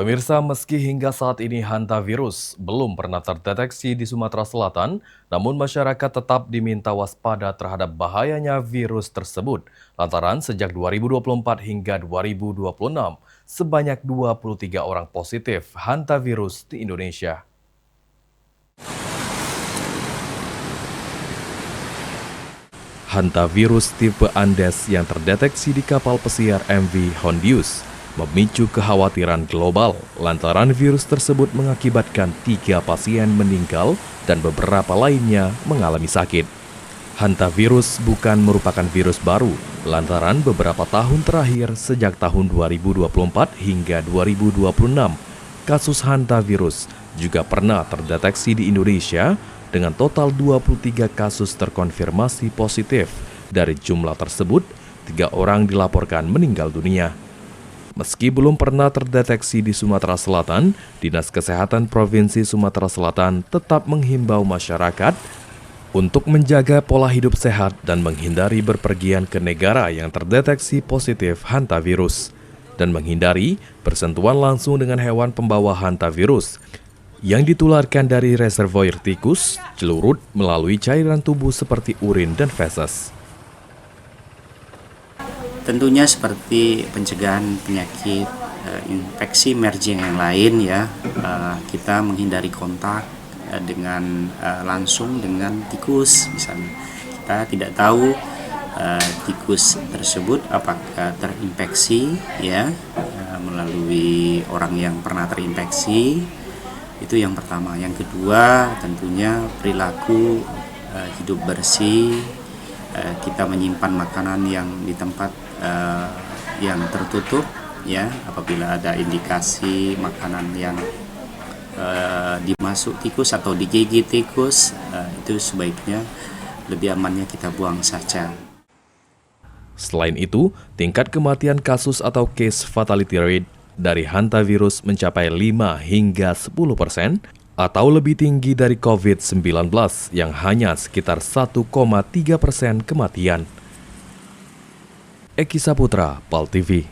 Pemirsa, meski hingga saat ini hantavirus belum pernah terdeteksi di Sumatera Selatan, namun masyarakat tetap diminta waspada terhadap bahayanya virus tersebut. Lantaran sejak 2024 hingga 2026, sebanyak 23 orang positif hantavirus di Indonesia. Hantavirus tipe Andes yang terdeteksi di kapal pesiar MV Hondius memicu kekhawatiran global lantaran virus tersebut mengakibatkan 3 pasien meninggal dan beberapa lainnya mengalami sakit. Hantavirus bukan merupakan virus baru lantaran beberapa tahun terakhir sejak tahun 2024 hingga 2026, kasus hantavirus juga pernah terdeteksi di Indonesia dengan total 23 kasus terkonfirmasi positif. Dari jumlah tersebut, 3 orang dilaporkan meninggal dunia. Meski belum pernah terdeteksi di Sumatera Selatan, Dinas Kesehatan Provinsi Sumatera Selatan tetap menghimbau masyarakat untuk menjaga pola hidup sehat dan menghindari berpergian ke negara yang terdeteksi positif hantavirus dan menghindari bersentuhan langsung dengan hewan pembawa hantavirus yang ditularkan dari reservoir tikus, celurut melalui cairan tubuh seperti urin dan feses. Tentunya seperti pencegahan penyakit infeksi emerging yang lain ya, kita menghindari kontak dengan langsung dengan tikus misalnya. Kita tidak tahu tikus tersebut apakah terinfeksi ya melalui orang yang pernah terinfeksi. Itu yang pertama. Yang kedua tentunya perilaku hidup bersih. Kita menyimpan makanan yang di tempat yang tertutup ya, apabila ada indikasi makanan yang dimasuk tikus atau digigit tikus, itu sebaiknya lebih amannya kita buang saja. Selain itu, tingkat kematian kasus atau case fatality rate dari hantavirus mencapai 5 hingga 10% atau lebih tinggi dari COVID-19 yang hanya sekitar 1,3% kematian. Eki Saputra, PAL TV.